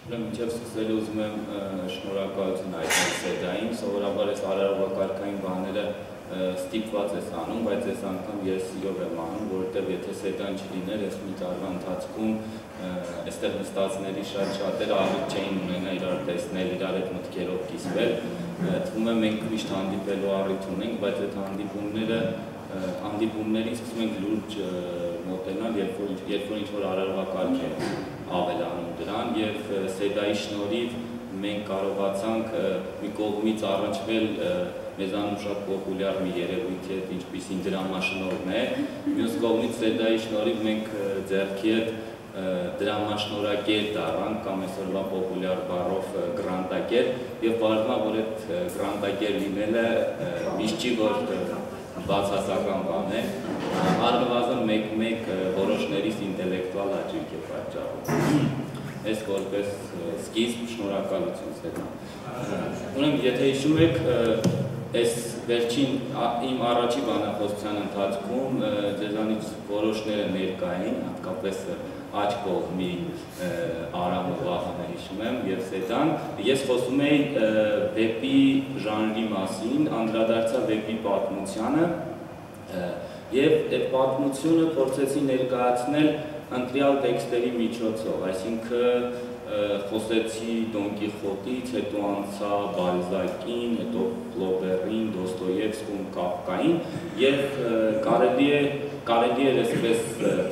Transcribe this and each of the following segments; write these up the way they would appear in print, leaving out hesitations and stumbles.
Մինչև սկսել ուզում եմ շնորհակալություն հայտնել Սեդային, սովորաբար այս արարողակարգային բաները ստիպված ես անում, բայց այս անգամ ես սիրով եմ անում, որովհետև եթե Սեդան չլիներ, այս մի տարվա ընթացքում այստեղ նստածների շատերը աղիք չէին ունենա իրար տեսնել, իրար հետ մտքերով կիսվել, թվում է մենք միշտ հանդիպելու առիթ ունենք, բայց այդ հանդիպումներից սկսում ենք լուրջ մոտենալ, երբ որ ինչ-որ արարողակարգ է ավելանում դրան և Սեդայի շնորհիվ մենք կարողացանք մի կողմից առնչվել մեզանում շատ պոպուլյար մի երևույթի հետ, ինչպիսին դրամաշնորհն է, մյուս կողմից Սեդայի շնորհիվ մենք ձեռքի հետ դրամաշնորհագետ դառանք կամ այսօրվա պոպուլյար բառով գրանտագեր և պարզվում է, որ այդ գրանտագեր լինելը միշտ չի, որ բացասական բան է, առնվազն մեկ որոշներից ինտելեկտուալ աճույք է պատճառում։ Այս որպես սկիզբ շնորհակալություն Սեդան։ Ուրեմն, եթե հիշում եք, այս վերջին իմ առաջի բանախոսության ընթացքում ձեզանից որոշները ներկա էին, հատկապես աջ կողմի Արամը Վահանը հիշում եմ և Սեդան, ես խոսում էի վեպի ժանրի մասին, անդրադարձա վեպի պատմությանը և այդ պատմությունը փորձեցի ներկայացնել ընտրյալ տեքստերի միջոցով, այսինքն խոսեցի Դոն Կիխոտից, հետո անցա Բալզակին, հետո Ֆլոբերին, Դոստոևսկուն, Կաֆկային և կարելի է այսպես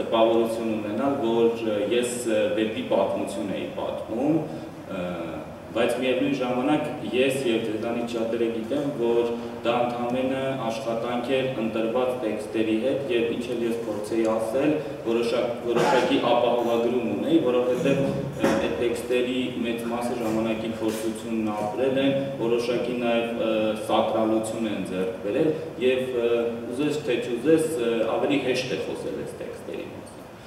տպավորություն ունենալ, որ ես վեպի պատմություն էի պատմում, բայց միևնույն ժամանակ ես և ձեզանից շատերը գիտեմ, որ դա ընդամենը աշխատանք էր ընտրված տեքստերի հետ և ինչ էլ ես փորձեի ասել, որոշակի ապահովագրում ունեի, որովհետև այդ տեքստերի մեծ մասը ժամանակի փորձությունն ապրել են, որոշակի նաև սակրալություն են ձեռք բերել և ուզես թե չուզես ավելի հեշտ է խոսել այս տեքստերի մասին։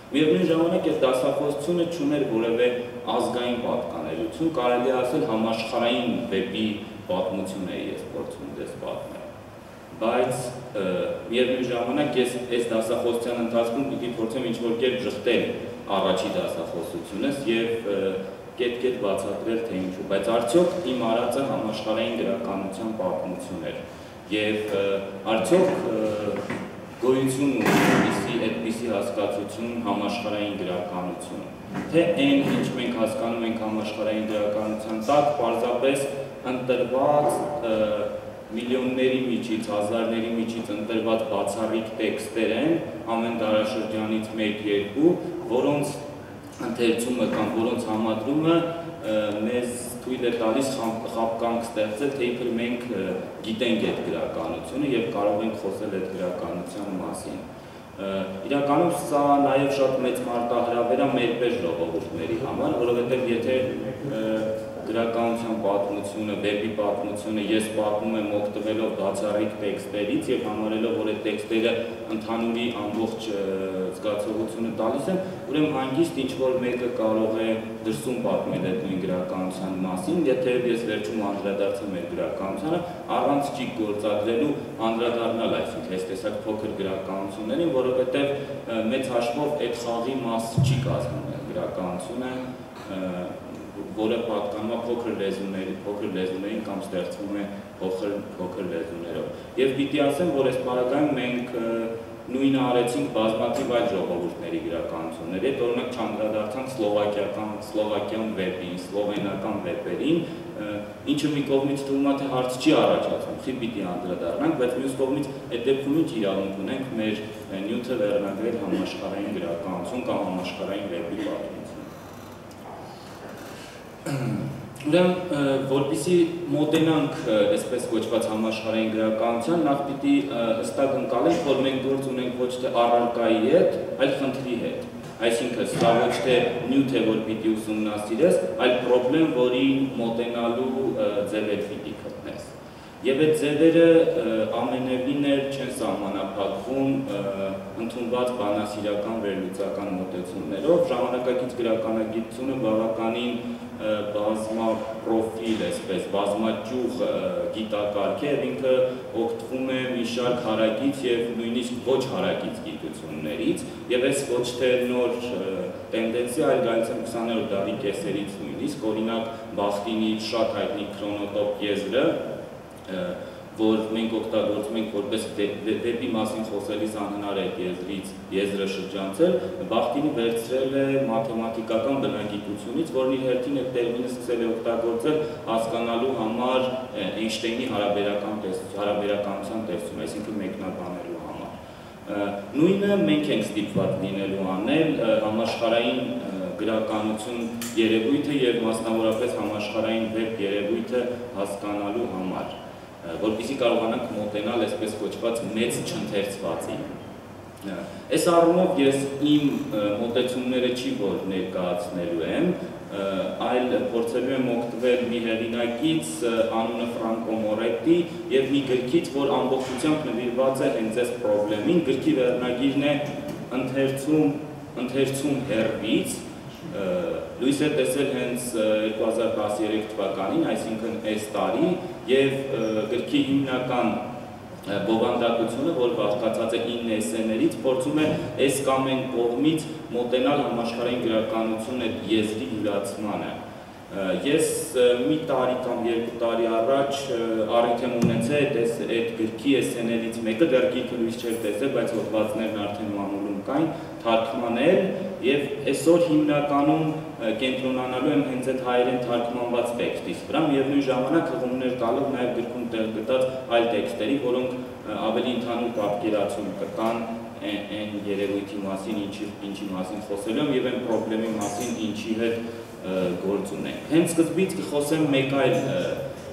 Միևնույն ժամանակ այդ դասախոսությունը չուներ որևէ ազգային պատկանելություն, կարելի է ասել համաշխարհային վեպի պատմություն էի ես փորձում դες պատմել։ Բայց միևնույն ժամանակ ես այս դասախոսության ընթացքում պիտի փորձեմ ինչ-որ կերպ ժխտել առաջի դասախոսությունս և կետ-կետ բացատրել թե ինչու, բայց արդյոք իմ արածը համաշխարհային գրականության պատմություն էր և արդյոք գոյություն ունի այդպիսի հասկացություն համաշխարհային գրականություն, թե այն, ինչ մենք հասկանում ենք համաշխարհային գրականության տակ, պարզապես ընտրված միլիոնների միջից, հազարների միջից ընտրված բացառիկ տեքստեր են, ամեն դարաշրջանից մեկ-երկու, որոնց ընթերցումը կամ որոնց համադրումը մեզ թույլ է տալիս խաբկանք ստեղծել, թե իբր մենք գիտենք այդ գրականությունը և կարող ենք խոսել այդ գրականության մասին։ Իրականում սա նաև շատ մեծ մարտահրավեր է մեր պես ժողովուրդների համար, որովհետև եթե գրականության պատմությունը, վեպի պատմությունը ես պատմում եմ օգտվելով բացառիկ տեքստերից և համարելով, որ այդ տեքստերը ընդհանուրի ամբողջ զգացողությունը տալիս են, ուրեմն հանգիստ ինչ-որ մեկը կարող է դրսում պատմել այդ նույն գրականության մասին, եթե ես վերջում անդրադարձեմ այդ գրականությանը, առանց ճիգ գործադրելու անդրադառնալ այսինքն այս տեսակ փոքր գրականություններին, որովհետև մեծ հաշվով այդ խաղի մաս չի կազմում գրականությունը, որը պատկանում է փոքր լեզուներին կամ ստեղծվում է փոքր լեզուներով։ Եվ պիտի ասեմ, որ այս պարագայում մենք նույնը արեցինք բազմաթիվ այլ ժողովուրդների գրականությունների հետ, օրինակ չանդրադարձանք սլովակյան վեպին, սլովենական վեպերին, ինչը մի կողմից թվում է, թե հարց չի առաջացնում, խի պիտի անդրադառնանք, բայց մյուս կողմից այդ դեպքում ինչ իրավունք ունենք մեր նյութը վերնագրել համաշխարհային գրականություն կամ համաշխարհային վեպի պատմություն։ Ուրեմն, որպեսզի մոտենանք այսպես կոչված համաշխարհային գրականության, նախ պիտի հստակ ընկալենք, որ մենք գործ ունենք ոչ թե առարկայի հետ, այլ խնդրի հետ։ Այսինքն, սա ոչ թե նյութ է, որ պիտի ուսումնասիրես, այլ պրոբլեմ, որին մոտենալու ձևեր պիտի գտնես։ Եվ այդ ձևերը ամենևին չեն սահմանափակվում ընդունված բանասիրական վերլուծական մոտեցումներով, ժամանակակից գրականագիտությունը բավականին բազմապրոֆիլ, այսպես, բազմաճյուղ գիտակարգ է, ինքը օգտվում է մի շարք հարակից և նույնիսկ ոչ հարակից գիտություններից, և այս ոչ թե նոր տենդենսի, այլ գալիս է 20-րդ դարի կեսերից նույնիսկ, օրինակ Բախտինի շատ հայտնի քրոնոտոպ եզրը, որ մենք օգտագործում ենք որպես վեպի մասին խոսելիս անհնար է եզրը շրջանցել, Բախտինի վերցրել է մաթեմատիկական բնագիտությունից, որն իր հերթին այդ տերմինը սկսել է օգտագործել հասկանալու համար Էյնշտեյնի հարաբերականության տեսում, այսինքն մեկնաբանելու համար։ Նույնը մենք ենք ստիպված լինելու անել համաշխարհային գրականություն երևույթը և մասնավորապես համաշխարհային վեբ երևույթը հասկանալու համար, որպեսզի կարողանանք մոտենալ այսպես կոչված մեծ չընթերցվածի։ Այս առումով ես իմ մոտեցումները չի որ ներկայացնելու եմ, այլ փորձելու եմ օգտվել մի հեղինակից, անունը Ֆրանկո Մորետի, և մի գրքից, որ ամբողջությամբ նվիրված է հենց այս պրոբլեմին, գրքի վերնագիրն է ընթերցում հեռվից, լույս է տեսել հենց 2013 թվականին, այսինքն այս տարի, և գրքի հիմնական բովանդակությունը, որ բաղկացած է 9 էսսեներից, փորձում է այս կամ այն կողմից մոտենալ համաշխարհային գրականություն այդ եզրի յուրացմանը։ Ես մի տարի կամ 2 տարի առաջ առիթ եմ ունեցել այդ գրքի էսսեներից մեկը, դեռ գիրքը լույս չէր տեսել, բայց հոդվածներն արդեն մամուլում կային, թարգմանել, և այսօր հիմնականում կենտրոնանալու եմ հենց այդ հայերեն թարգմանված տեքստից վրա, միևնույն ժամանակ հղումներ տալով նաև գրքում տեղ գտած այլ տեքստերի, որոնք ավելի ընդհանուր պատկերացում կտան այն երևույթի մասին, ինչի մասին խոսելու եմ, և այն պրոբլեմի մասին, ինչի հետ գործ ունենք։ Հենց սկզբից կխոսեմ մեկ այլ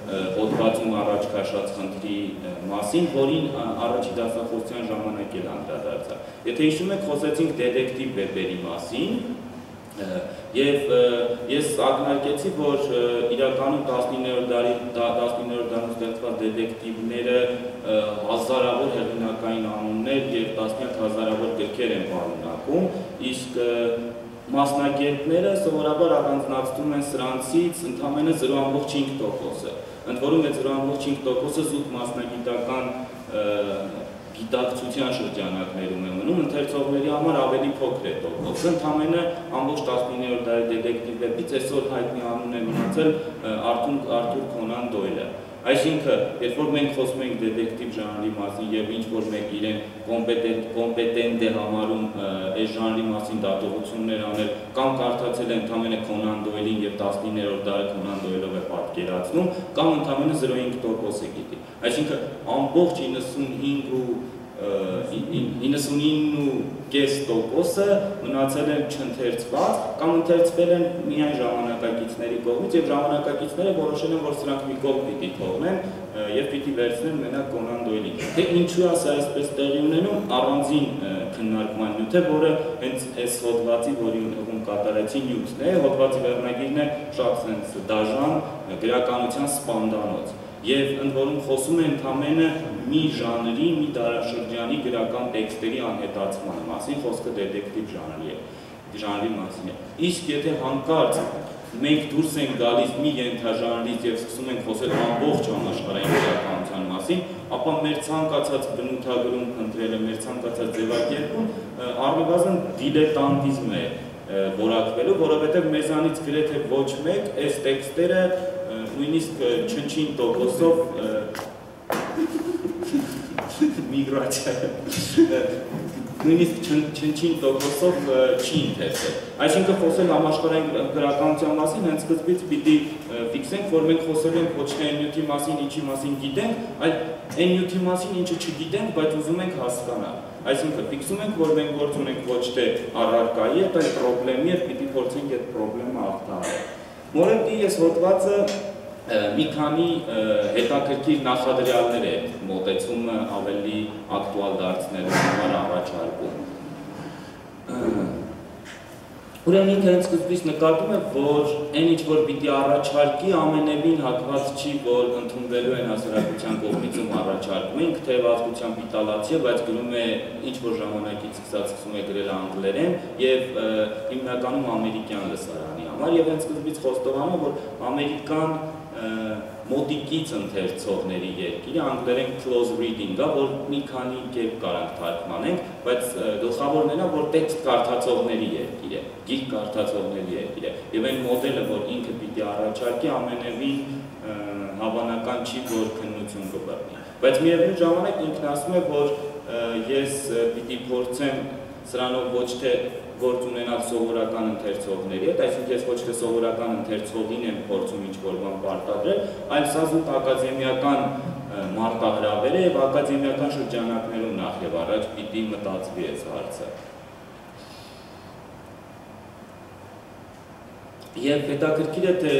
հոդվածում առաջ քաշած խնդրի մասին, որին առաջի դասախոսության ժամանակ էլ անդրադարձա։ Եթե հիշում եք, խոսեցինք դետեկտիվ վեպերի մասին, և ես ակնարկեցի, որ իրականում 19-րդ դարում ստեղծված դետեկտիվները հազարավոր հեղինակային անուններ և տասնյակ հազարավոր գրքեր են պարունակում, իսկ մասնագետները սովորաբար առանձնացնում են սրանցից ընդամենը 0.5%-ը, ընդ որում այդ 0.5%-ը զուտ մասնագիտական գիտակցության շրջանակներում է մնում, ընթերցողների համար ավելի փոքր է տոկոսը, ընդամենը ամբողջ 19-րդ դարի դետեկտիվ վեպից այսօր հայտնի անուն է մնացել Արթուր Քոնան Դոյլը։ Այսինքն, երբ որ մենք խոսում ենք դետեկտիվ ժանրի մասին և ինչ-որ մեկ իրեն կոմպետենտ է համարում այս ժանրի մասին դատողություններ անել, կամ կարդացել է ընդամենը Քոնան Դոյլին և 19-րդ դարը Քոնան Դոյլով է պատկերացնում, կամ ընդամենը 0.5%-ը գիտի։ Այսինքն, ամբողջ 99.5%-ը մնացել են չընթերցված, կամ ընթերցվել են միայն ժամանակակիցների կողմից, և ժամանակակիցները որոշել են, որ սրանք մի կողմ պիտի թողնեն և պիտի վերցնեն մենակ Կոնան Դոյլին։ Թե ինչու է սա այսպես տեղի ունենում, առանձին քննարկման նյութ է, որը հենց այս հոդվածի, որի հղում կատարեցի նյութն է, հոդվածի վերնագիրն է շատ դաժան գրականության սպանդանոց։ Եվ ընդ որում խոսում է ընդամենը մի ժանրի, մի դարաշրջանի գրական տեքստերի անհետացման մասին, խոսքը դետեկտիվ ժանրի մասին է։ Իսկ եթե հանկարծ մենք դուրս ենք գալիս մի ենթաժանրից և սկսում ենք խոսել ամբողջ համաշխարհային գրականության մասին, ապա մեր ցանկացած բնութագրում խնդրելը, մեր ցանկացած ձևակերպում առնվազն դիլետանտիզմ է որակվելու, որովհետև մեզանից գրեթե ոչ մեկ այս տեքստերը նույնիսկ չնչին տոկոսով միգրացիա նույնիսկ չնչին տոկոսով չի ընթերցել։ Այսինքն խոսել համաշխարհային գրականության մասին հենց սկզբից պիտի ֆիքսենք, որ մենք խոսելու ենք ոչ թե այն նյութի մասին, ինչի մասին գիտենք, այլ այն նյութի մասին, ինչը չգիտենք, բայց ուզում ենք հասկանալ։ Այսինքն ֆիքսում ենք, որ մենք գործ ունենք ոչ թե առարկայի հետ, այլ պրոբլեմի հետ, պիտի փորձենք այդ պրոբլեմը հաղթահարել։ Մորետի այս հոդվածը մի քանի հետաքրքիր նախադրյալներ է մոտեցումը ավելի ակտուալ դարձնելու համար առաջարկում։ Ուրեմն ինքը հենց սկզբից նկատում է, որ այն ինչ որ պիտի առաջարկի ամենևին հակված չի, որ ընդունվելու են հասարակության կողմից ում առաջարկում է, ինքը թեւածությամբ իտալացի է, բայց գրում է ինչ որ ժամանակից սկսում է գրել անգլերեն եւ հիմնականում ամերիկյան լսարանի համար եւ հենց սկզբից խոստովանում է, որ ամերիկան մոտիկից ընթերցողների երկիրը, անգլերեն close reading-ը, որ մի քանի կերպ կարանք թարգմանենք, բայց գլխավորն է, որ տեքստ կարդացողների երկիր է, գիրք կարդացողների երկիր է, եւ այն մոդելը, որ ինքը պիտի առաջարկի, ամենևին հավանական չի, որ քննություն կբռնի։ Բայց միևնույն ժամանակ ինքն ասում է, որ ես պիտի փորձեմ սրանով ոչ թե գործ ունենալ սովորական ընթերցողների հետ, այսինքն ես ոչ թե սովորական ընթերցողին եմ փորձում ինչ-որ բան պարտադրել, այլ սա զուտ ակադեմիական մարտահրավեր է եւ ակադեմիական շրջանակներում նախ եւ առաջ պիտի մտածվի այս հարցը։ Եվ հետաքրքիր է, թե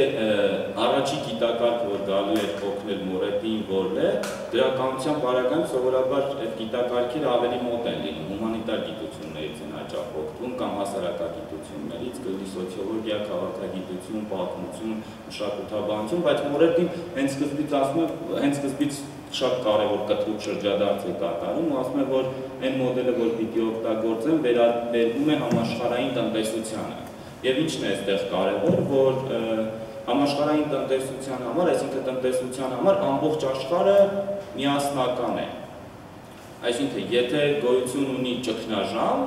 առաջի գիտակարգը, որ գալու էր օգնել Մորետին, որն է, գրականության բարակայում սովորաբար այդ գիտակարգերը ավելի մոտ են լինում, հումանիտար գիտություններից են հաճախ օգտվում կամ հասարակագիտություններից, կլինի սոցիոլոգիա, քաղաքագիտություն, պատմություն, մշակութաբանություն, բայց Մորետին հենց սկզբից ասում է, հենց սկզբից շատ կարևոր կտրուկ շրջադարձ է կատարում, ու ասում է, որ այն մոդելը, որ պիտի օգտագործեն, վերաբերվում է համաշխարհային տնտեսությանը։ Եվ ինչն է այստեղ կարևոր, որ համաշխարհային տնտեսության համար, այսինքն տնտեսության համար ամբողջ աշխարհը միասնական է։ Այսինքն, եթե գոյություն ունի ճգնաժամ,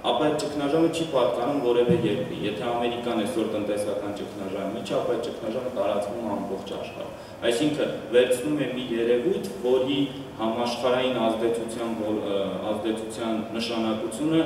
ապա այդ ճգնաժամը չի պատկանում որևէ երկրի։ Եթե Ամերիկան այսօր տնտեսական ճգնաժամի մեջ, ապա այդ ճգնաժամը տարածվում է ամբողջ աշխարհ։ Այսինքն, վերցնում է մի երևույթ, որի համաշխարհային ազդեցության նշանակությունը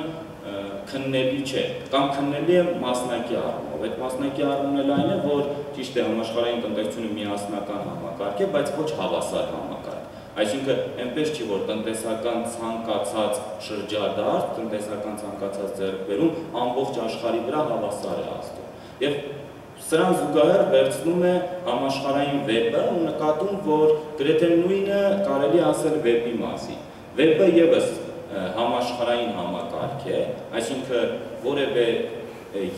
քննելի չէ, կամ քննելի է մասնակի առումով։ Այդ մասնակի առումն այն է, որ ճիշտ է համաշխարհային տնտեսությունը միասնական համակարգ է, բայց ոչ հավասար համակարգ։ Այսինքն, այնպես չի, որ տնտեսական ցանկացած շրջադարձ, տնտեսական ցանկացած ձեռքբերում ամբողջ աշխարհի վրա հավասար է ազդում։ Եվ սրան զուգահեռ վերցնում է համաշխարհային վեպը ու նկատում, որ գրեթե նույնը կարելի ասել վեպի մասին։ Վեպը ևս համաշխարհային համակարգ է, այսինքն որևէ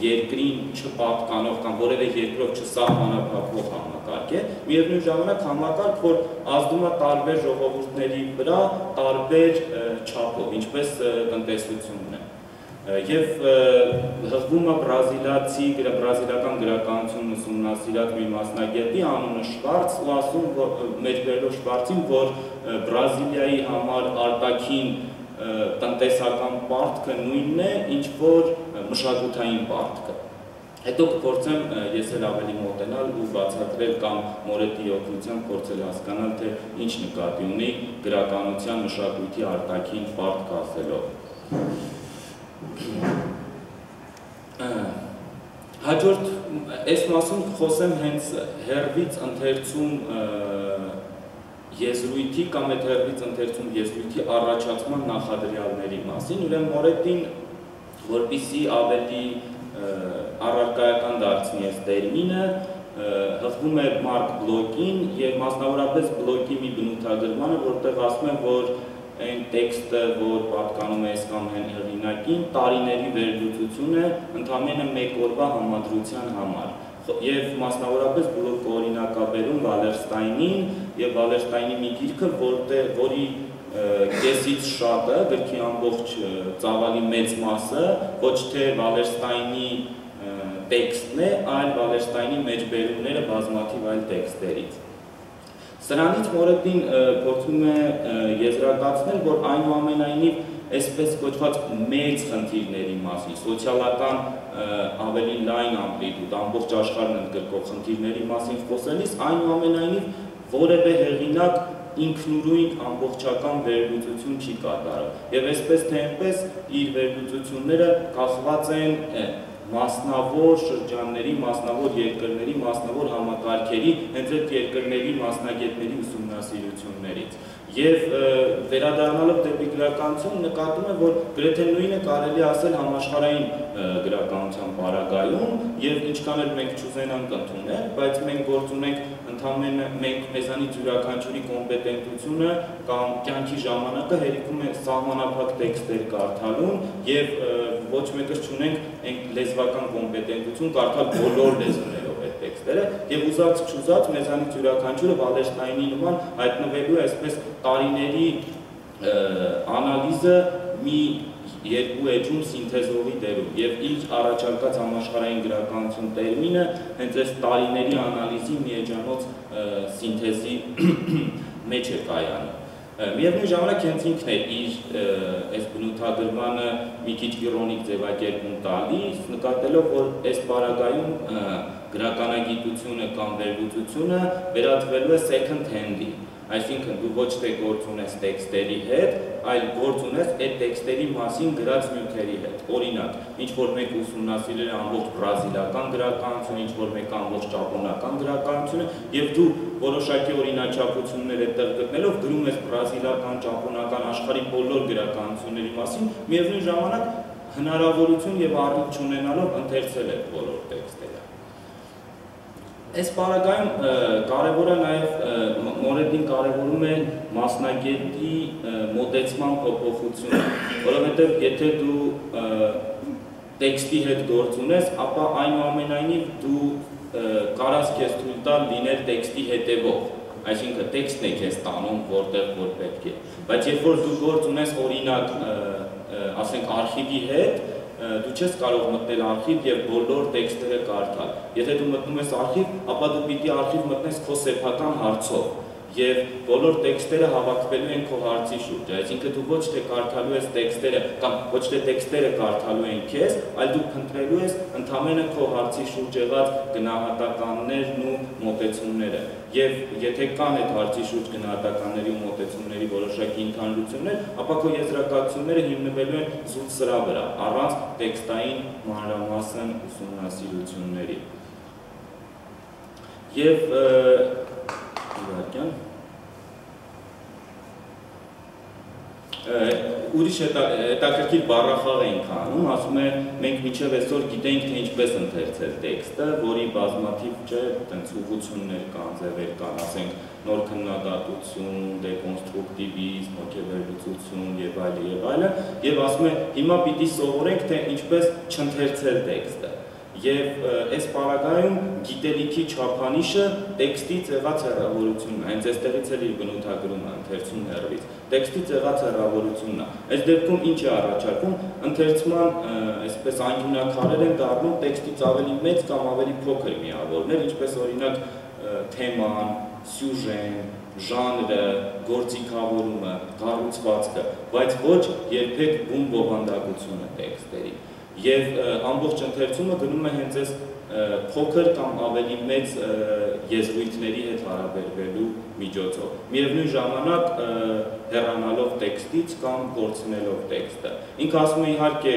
երկրին չպատկանող կամ որևէ երկրով չսահմանափակվող համակարգ է, միևնույն ժամանակ համակարգ, որ ազդում է տարբեր ժողովուրդների վրա տարբեր չափով, ինչպես տնտեսությունն է։ Եվ հղվում է բրազիլական գրականություն ուսումնասիրած մի մասնագետի անունը Շվարց, ու ասում մեջբերելով Շվարցին, որ Բրազիլիայի համար արտաքին տնտեսական պարտքը նույնն է, ինչ որ մշակութային պարտքը։ Հետո կփորձեմ ես էլ ավելի մոտենալ ու բացատրել կամ Մորետի օգնությամբ փորձել հասկանալ, թե ինչ նկատի ունի գրականության մշակույթի արտաքին պարտք ասելով։ Հաջորդ այս մասում խոսեմ հենց հերվից ընթերցում եզրույթի կամ այդ հերվից ընթերցում եզրույթի առաջացման նախադրյալների մասին, ուրեմն Մորետին, որպեսզի ավելի առարկայական դարձնի այս տերմինը, հղվում է Մարկ Բլոկին եւ մասնավորապես Բլոկի մի բնութագրմանը, որտեղ ասում է, որ այն տեքստը, որ պատկանում է այս կամ հեղինակին, տարիների վերլուծություն է ընդամենը մեկ օրվա համադրության համար։ Եվ մասնավորապես Բլոկը օրինակաբերում Վալերստայնին եւ Վալերստայնի մի գիրքը, որի կեսից շատը, գրքի ամբողջ ծավալի մեծ մասը, ոչ թե Վալերստայնի տեքստն է, այլ Վալերստայնի մեջբերումները բազմաթիվ այլ տեքստերից։ Սրանից Մորետին փորձում է եզրակացնել, որ այնուամենայնիվ այսպես կոչված մեծ խնդիրների մասին, սոցիալական ավելի լայն ամպլիտուդ, ամբողջ աշխարհն ընդգրկող խնդիրների մասին խոսելիս, այնուամենայնիվ որևէ հեղինակ ինքնուրույն ամբողջական վերլուծություն չի կատարել։ Եվ այսպես թե այնպես իր վերլուծությունները կախված են մասնավոր շրջանների, մասնավոր երկրների, մասնավոր համակարգերի, հենց այդ երկրների մասնագետների ուսումնասիրություններից։ Եվ վերադառնալով դեպի գրականություն նկատում է, որ գրեթե նույնը կարելի ասել համաշխարհային գրականության պարագայում, եւ ինչքան էլ մենք չուզենանք ընդունել, բայց մենք գործ ունենք ընդամենը մենք մեզանից յուրաքանչյուրի կոմպետենտությունը կամ կյանքի ժամանակը հերիքում է սահմանափակ տեքստեր կարդալուն եւ ոչ մեկս չունենք լեզվական կոմպետենտություն կարդալ բոլոր լեզուներով այդ տեքստերը եւ ուզած-չուզած մեզանից յուրաքանչյուրը Վալերշտայնի նման հայտնվելու է այսպես տարիների անալիզը մի երկու էջում սինթեզովի դերում եւ իր առաջարկած համաշխարհային գրականություն տերմինը հենց այս տարիների անալիզի մի էջանոց սինթեզի մեջ է կայանում։ Միևնույն ժամանակ հենց ինքն է իր այս բնութագրմանը մի քիչ իրոնիկ ձևակերպում տալիս, նկատելով, որ այս պարագայում գրականագիտությունը կամ վերլուծությունը վերածվելու է second hand-ի, այսինքն դու ոչ թե գործ ունես տեքստերի հետ, այլ գործ ունես այդ տեքստերի մասին գրած նյութերի հետ։ Օրինակ, ինչ որ մեկ ուսումնասիրել է ամբողջ բրազիլական գրականությունը, ինչ որ մեկ ամբողջ ճապոնական գրականությունը, եւ դու որոշակի օրինաչափություններ այդտեղ գտնելով գրում ես բրազիլական, ճապոնական, աշխարհի բոլոր գրականությունների մասին, միևնույն ժամանակ հնարավորություն եւ առիթ չունենալով ընթերցել այդ բոլոր տեքստերը։ Այս պարագայում կարևոր է նաև Մորետին կարևորում է մասնագետի մոտեցման փոփոխությունը, որովհետև եթե դու տեքստի հետ գործ ունես, ապա այնուամենայնիվ դու կարաս քեզ թույլ տալ լինել տեքստի հետևող, այսինքն տեքստն է քեզ տանում որտեղ որ պետք է, բայց երբ որ դու գործ ունես օրինակ, ասենք արխիվի հետ, դու չես կարող մտնել արխիվ եւ բոլոր տեքստերը կարդալ։ Եթե դու մտնում ես արխիվ, ապա դու պիտի արխիվ մտնես քո սեփական հարցով եւ բոլոր տեքստերը հավաքվելու են քո հարցի շուրջ։ Այսինքն դու ոչ թե կարդալու ես տեքստերը կամ ոչ թե տեքստերը կարդալու են քեզ, այլ դու փնտրելու ես ընդամենը քո հարցի շուրջ եղած գնահատականներն ու մոտեցումները։ Եվ եթե կան այդ հարցի շուրջ գնահատականների ու մոտեցումների որոշակի ընդհանրություններ, ապա քո եզրակացությունները հիմնվելու են զուտ սրա վրա, առանց տեքստային մանրամասն ուսումնասիրությունների։ Եվ ուրիշ հետաքրքիր բառախաղ ենք անում, ասում է մենք մինչև այսօր գիտենք թե ինչպես ընթերցել տեքստը, որի բազմաթիվ չէ, այդպես ուղղություններ կան, ձևեր կան, ասենք նոր քննադատություն, դեկոնստրուկտիվիզմ, հոգեվերլուծություն եւ այլն, եւ ասում է հիմա պիտի սովորենք թե ինչպես չընթերցել տեքստը։ Եվ այս պարագայում գիտելիքի չափանիշը տեքստից եղած հեռավորությունն է, հենց այստեղից էլ իր բնութագրումը ընթերցում հեռվից, տեքստից եղած հեռավորությունն է։ Այս դեպքում ինչ է առաջարկում, ընթերցման այսպես անկյունակարեր են դառնում տեքստից ավելի մեծ կամ ավելի փոքր միավորներ, ինչպես օրինակ թեման, սյուժեն, ժանրը, գործիքավորումը, կառուցվածքը, բայց ոչ երբեք բուն բովանդակությունը տեքստերի։ Եվ ամբողջ ընթերցումը գնում է հենց այս փոքր կամ ավելի մեծ եզրույթների հետ հարաբերվելու միջոցով։ Միևնույն ժամանակ հեռանալով տեքստից կամ կորցնելով տեքստը։ Ինքը ասում է իհարկե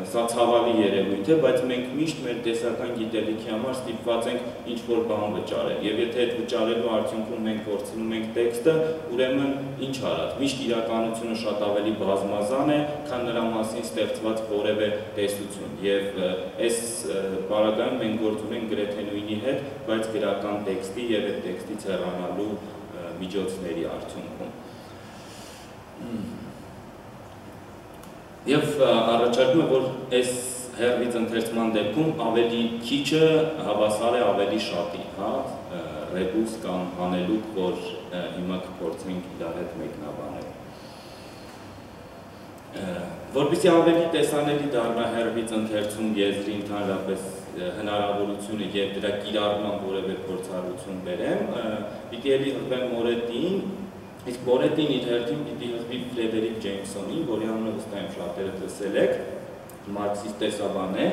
սա ցավալի երևույթ է, բայց մենք միշտ մեր տեսական գիտելիքի համար ստիպված ենք ինչ-որ բան վճարել։ Եվ եթե այդ վճարելու արդյունքում մենք կորցնում ենք տեքստը, ուրեմն ինչ արած։ Միշտ իրականությունը շատ ավելի բազմազան է, քան նրա մասին ստեղծված որևէ տեսություն։ Եվ այս պարագայում մենք գործ ունենք գրեթե նույնի հետ, բայց գրական տեքստի եւ այդ տեքստից հեռանալու միջոցների արդյունքում։ Եվ առաջարկում է, որ այս հեռվից ընթերցման դեպքում ավելի քիչը հավասար է ավելի շատի, ռեբուս կամ հանելուկ, որ հիմա կփորձենք իրար հետ մեկնաբանել։ Որպեսզի ավելի տեսանելի դառնա հեռվից ընթերցում եզրի ընդհանրապես հնարավորությունը եւ դրա կիրառման որևէ փորձառություն բերեմ, պիտի էլի հղվեմ Մորետին, իսկ Մորետին իր հերթին պիտի հղվի Ֆրեդերիկ Ջեյմսոնին, որի անունը վստահ եմ շատերը լսել եք, մարքսիստ տեսաբան է,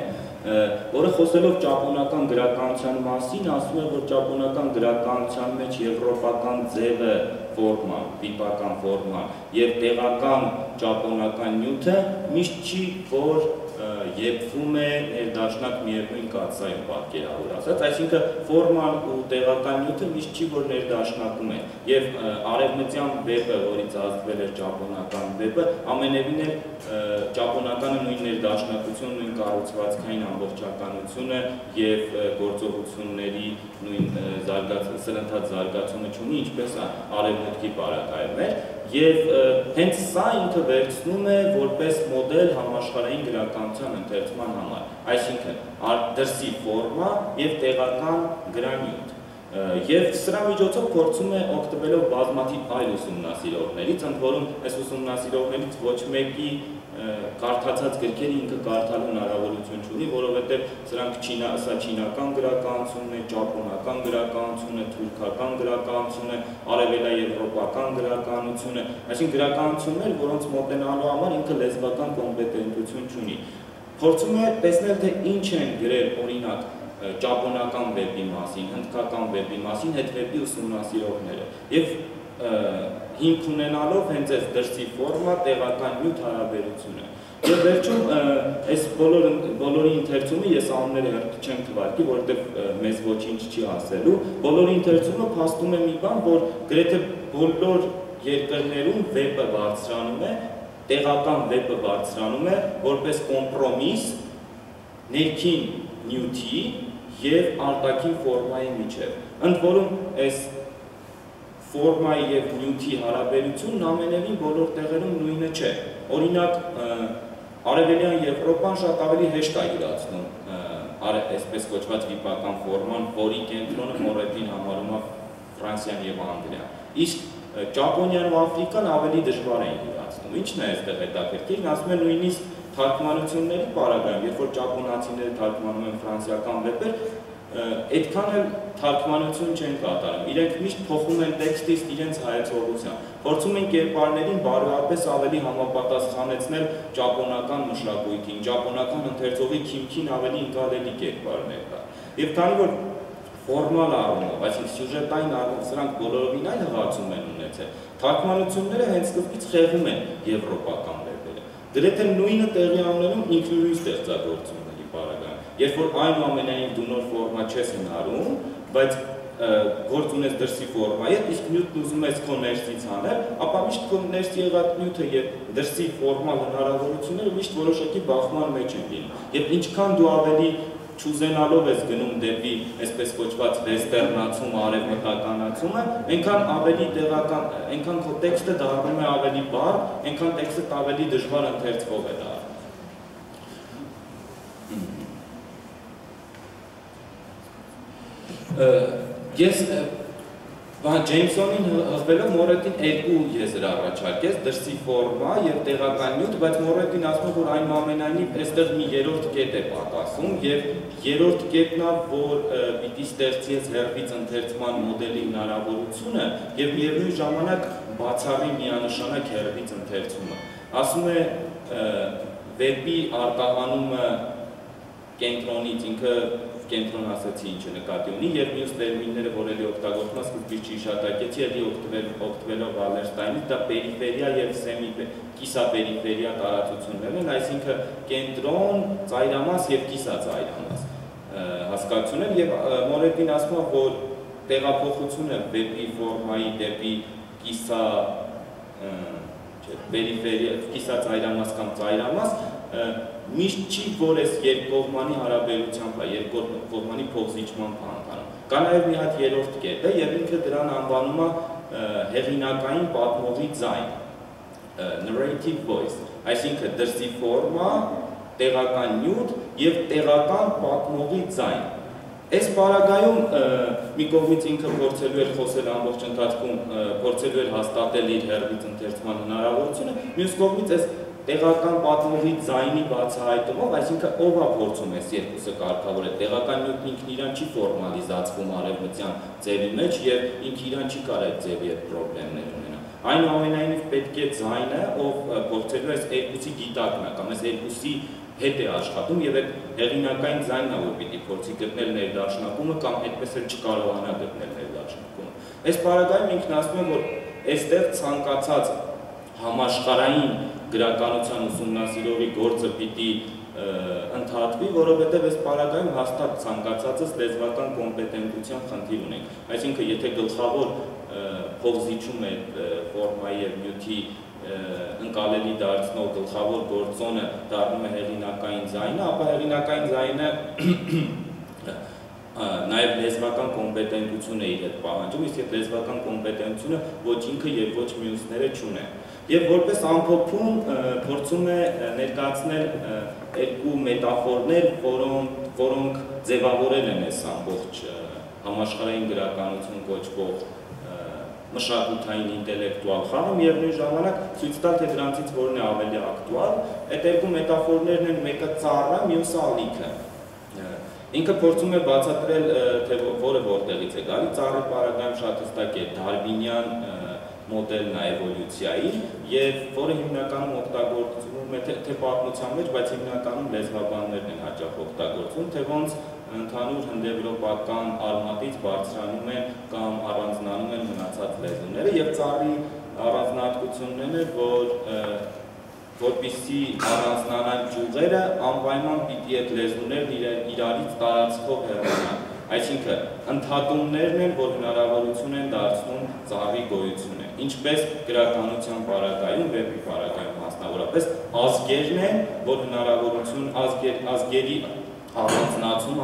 որը խոսելով ճապոնական գրականության մասին, ասում է, որ ճապոնական գրականության մեջ եվրոպական ձևը ֆորման, տիպական ֆորման եւ տեղական ճապոնական նյութը միշտ չի, որ եփվում է ներդաշնակ միևնույն կաթսայում պատկերավոր ասած, այսինքն ֆորման ու տեղական նյութը միշտ չի, որ ներդաշնակում է եւ արևմտյան վեպը, որից ազդվել էր ճապոնական վեպը, ամենևին էլ ճապոնականը նույն ներդաշնակություն, նույն կառուցվածքային ամբողջականությունը եւ գործողությունների նույն սրընթաց զարգացումը չունի, ինչպես արևմուտքի պարագայում էր, եւ հենց սա ինքը վերցնում է որպես մոդել համաշխարհային գրականության ընթերցման համար, այսինքն դրսի ֆորմա եւ տեղական գրանյութ։ Եվ սրա միջոցով փորձում է օգտվելով բազմաթիվ այլ ուսումնասիրողներից, ընդ որում այս ուսումնասիրողներից ոչ մեկի կարդացած գրքերը ինքը կարդալու հնարավորություն չունի, որովհետև սրանք սա չինական գրականությունն է, ճապոնական գրականությունն է, թուրքական գրականությունն է, արևելաեվրոպական գրականությունն է, այսինքն գրականություններ, որոնց մոտենալու համար ինքը լեզվական կոմպետենտություն չունի։ Փորձում է տեսնել, թե ինչ են գրել, օրինակ, ճապոնական վեբի մասին, հնդկական վեբի մասին, հետ վեբի ուսումնասիրողները եւ հիմք ունենալով հենց այս դրսի ֆորմա, տեղական նյութ հարաբերությունը։ Եվ վերջում այս բոլորի ընթերցումը ես անունները հերթ չեմ թվարկի, որովհետեւ մեզ ոչինչ չի ասելու, բոլորի ընթերցումը փաստում է մի բան, որ գրեթե բոլոր երկրներում վեբը բարձրանում է, տեղական վեբը բարձրանում է որպես կոմպրոմիս ներքին նյութի եւ արտաքին ֆորմայի միջև։ Ընդ որում այս ֆորմայի եւ նյութի հարաբերությունն ամենևին բոլոր տեղերում նույնը չէ։ Օրինակ, Արևելյան Եվրոպան շատ ավելի հեշտ է յուրացնում այսպես կոչված վիպական ֆորման, որի կենտրոնը մորեդին համարում է Ֆրանսիան եւ Անգլիան։ Իսկ Ճապոնիան ու Աֆրիկան ավելի դժվար են յուրացնում։ Ինչն է այստեղ հետաքրքիրն, ասում են նույնիսկ թարգմանությունների պարագայում, երբ որ ճապոնացիները թարգմանում են ֆրանսիական վեպեր, այդքան էլ թարգմանություն չեն կատարում։ Իրենք միշտ փոխում են տեքստը իրենց հայեցողությամբ։ Փորձում են կերպարներին բարոյապես ավելի համապատասխանեցնել ճապոնական մշակույթին, ճապոնական ընթերցողի քիմքին ավելի ընկալելի կերպարներ կա։ Եվ քանի որ ֆորմալ առումով, այսինքն սյուժետային առումով սրանք բոլորովին այլ հղացում են ունեցել, թարգմանությունները հենց սկզբից խեղում են եվրոպական վեպերը։ Գրեթե նույնը տեղի ունենում ինքնուրույն ստեղծագործությունների պարագայում։ Երբ որ այնուամենայնիվ դու նոր ֆորմա չես հնարում, բայց գործ ունես դրսի ֆորմայի հետ, իսկ նյութն ուզում ես քո ներսից անել, ապա միշտ քո ներսի եղած նյութը եւ դրսի ֆորմալ հնարավորությունները միշտ որոշակի բախման մեջ են լինում։ Եվ ինչքան դու ավելի չուզենալով ես գնում դեպի այսպես կոչված վեստերնացում, արևմտականացումը, այնքան ավելի տեղական, այնքան քո տեքստը դառնում է ավելի բարդ, այնքան տեքստը ավելի դժվար ընթերցվող է դառնում։ Ես Ջեյմսոնին հղվելով Մորետին երկու եզր առաջարկեց, դրսի ֆորմա եւ տեղական նյութ, բայց Մորետին ասում է, որ այնուամենայնիվ այստեղ մի երրորդ կետ է պատասում եւ երրորդ կետն է, որ պիտի ստեղծի հերվից ընթերցման մոդելի հնարավորությունը եւ միևնույն ժամանակ բացառի միանշանակ հերվից ընթերցումը։ Ասում է վեբի արտահանումը կենտրոնից ինքը կենտրոն ասացի ինչ է նկատի ունի եւ մյուս տերմինները, որ էլի օգտագործում եմ, սկզբից չհիշատակեցի, էլի օգտվելով Վալերշտայնից, դա պերիֆերիա եւ կիսապերիֆերիա տարածություններն են, այսինքն կենտրոն, ծայրամաս եւ կիսածայրամաս հասկացություններ եւ Մորետին ասում է, որ տեղափոխությունը վեբի ֆորմայի դեպի կիսածայրամաս կամ ծայրամաս միշտ չի, որ այս երկկողմանի հարաբերությամբ է, երկկողմանի փոխզիջման փանթանում։ Կա նաև մի հատ երրորդ կետ է, եւ ինքը դրան անվանում է հեղինակային պատմողի ձայն, narrative voice, այսինքն դրսի ֆորմա, տեղական նյութ եւ տեղական պատմողի ձայն։ Այս պարագայում մի կողմից ինքը փորձելու էր խոսել ամբողջ ընթացքում, փորձելու էր հաստատել իր հերվից ընթերցման հնարավորությունը, մյուս կողմից այս տեղական պատմողի ձայնի բացահայտումով, այսինքն ով է փորձում այս երկուսը կարգավորել, տեղական նյութն ինքն իրան չի ֆորմալիզացվում արևմտյան ձևի մեջ եւ ինքն իրան չի կարող այդ ձևի հետ խնդիրներ ունենալ։ Այնուամենայնիվ պետք է ձայնը, ով փորձելու է այս երկուսի գիտակն կամ այս երկուսի հետ է աշխատում եւ այդ հեղինակային ձայնն է, որ պիտի փորձի գտնել ներդաշնակումը կամ այդպես էլ չկարողանա գտնել ներդաշնակումը։ Այս պարագայում ինքն ասում է, որ այստեղ ցանկացած համաշխարհային գրականության ուսումնասիրողի գործը պիտի ընդհատվի, որովհետև այս պարագայում հաստատ ցանկացածս լեզվական կոմպետենտության խնդիր ունենք։ Այսինքն, եթե գլխավոր փոխզիջում է ֆորմայի եւ նյութի ընկալելի դարձնող գլխավոր գործոնը դառնում է հեղինակային ձայնը, ապա հեղինակային ձայնը նաև լեզվական կոմպետենտություն է իր հետ պահանջում, իսկ այդ լեզվական կոմպետենտությունը ոչ ինքը եւ ոչ մյուսները չունեն։ Եվ որպես ամփոփում փորձում է ներկայացնել երկու մետաֆորներ, որոնք ձևավորել են այս ամբողջ համաշխարհային գրականություն կոչվող մշակութային ինտելեկտուալ խաղում եւ նույն ժամանակ ցույց տալ թե դրանցից որն է ավելի ակտուալ։ Այդ երկու մետաֆորներն են, մեկը ծառը, մյուսը ալիքը։ Ինքը փորձում է բացատրել թե որը որտեղից է գալի։ Ծառի պարագայում շատ հստակ է դարվինյան մոդելն է էվոլյուցիայի եւ որը հիմնականում օգտագործվում է թե պատմության մեջ, բայց հիմնականում լեզվաբաններն են հաճախ օգտագործում, թե ոնց ընդհանուր հնդեվրոպական արմատից բարձրանում են կամ առանձնանում են մնացած լեզուները եւ ծառի առանձնահատկությունն է, որպեսզի առանձնանան ճյուղերը, անպայման պիտի այդ լեզուներն իրարից տարածքով հեռանան։ Այսինքն ընդհատումներն են, որ հնարավորություն են դարձնում ծառի գոյությունը, ինչպես գրականության պարագայում, վեպի պարագայում մասնավորապես ազգերն են, որ հնարավորություն ազգերի առանձնացումը,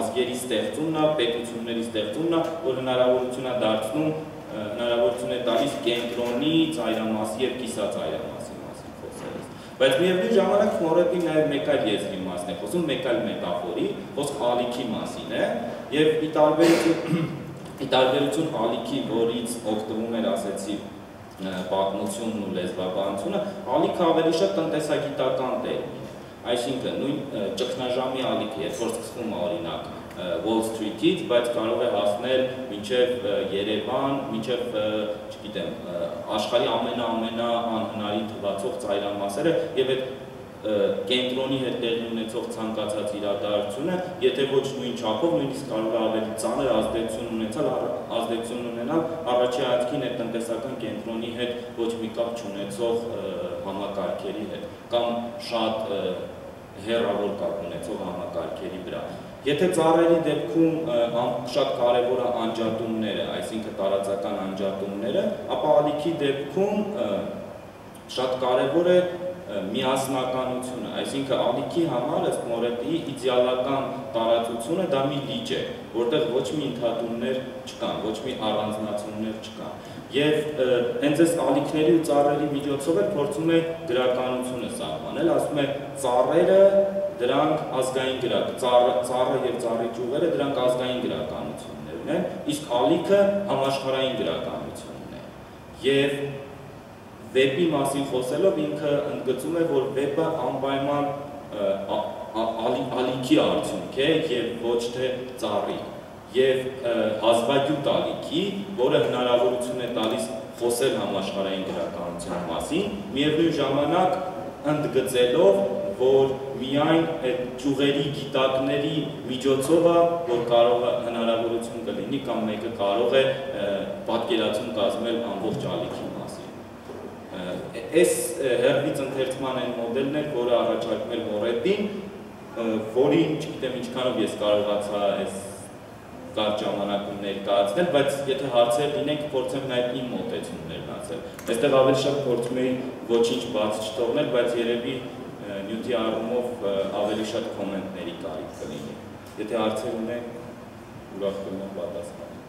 ազգերի ստեղծումն է, պետությունների ստեղծումն է, որ հնարավորություն է դարձնում, հնարավորություն է տալիս կենտրոնի ծայրամասի եւ կիսածայրամասի մասին խոսելիս։ Բայց միևնույն ժամանակ Մորետին նաև մեկ այլ եզրի մասին է խոսում, մեկ այլ մետաֆորի, խոսք ալիքի մասին է, եւ ի տարբերություն ալիքի, որից օգտվում էր, ասեցի, պատմությունն ու լեզվաբանությունը, ալիքը ավելի շատ տնտեսագիտական տերմին է։ Այսինքն նույն ճգնաժամի ալիքը, երբ որ սկսվում է օրինակ Wall Street-ից, բայց կարող է հասնել մինչև Երևան, մինչև, չգիտեմ, աշխարհի ամենաանհնարին թվացող ծայրամասերը եւ այդ կենտրոնի հետ տեղի ունեցող ցանկացած իրադարձությունը, եթե ոչ նույն չափով, նույնիսկ կարող է ավելի ծանր ազդեցություն ունենալ առաջի հատկին այդ տնտեսական կենտրոնի հետ ոչ մի կապ չունեցող համակարգերի հետ կամ շատ հեռավոր կապ ունեցող համակարգերի վրա։ Եթե ծառերի դեպքում շատ կարևոր է անջատումները, այսինքն տարածական անջատումները, ապա ալիքի դեպքում շատ կարևոր է միասնականությունը, այսինքն ալիքի համար ըստ Մորետի իդեալական տարածությունը դա մի լիճ է, որտեղ ոչ մի ընդհատումներ չկան, ոչ մի առանձնացումներ չկան։ Եվ հենց այս ալիքների ու ծառերի միջոցով էլ փորձում է գրականությունը սահմանել, ասում է ծառերը դրանք ազգային ծառը եւ ծառի ճյուղերը դրանք ազգային գրականություններն են, իսկ ալիքը համաշխարհային գրականությունն է։ Եվ վեպի մասին խոսելով ինքը ընդգծում է, որ վեպը անպայման ալիքի արդյունք է եւ ոչ թե ծառի։ Եվ հազվագյուտ ալիքի, որը հնարավորություն է տալիս խոսել համաշխարհային գրականության մասին, միևնույն ժամանակ ընդգծելով, որ միայն այդ ճյուղերի գիտակների միջոցով է, որ կարող է հնարավորություն կլինի կամ մեկը կարող է պատկերացում կազմել ամբողջ ալիքի մասին։ Այս հերվից ընթերցման այն մոդելն էր, որը առաջարկում էր Մորետին, որին չգիտեմ ինչքանով ես կարողացա այս կարճ ժամանակում ներկայացնել, բայց եթե հարցեր լինենք, փորձեմ նաև իմ մոտեցումներն ասել։ Այստեղ ավելի շատ փորձում էի ոչինչ բաց չթողնել, բայց երևի նյութի առումով ավելի շատ կոմենտների կարիք կլինի։ Եթե հարցեր ունենք, ուրախ կլինեմ պատասխանել։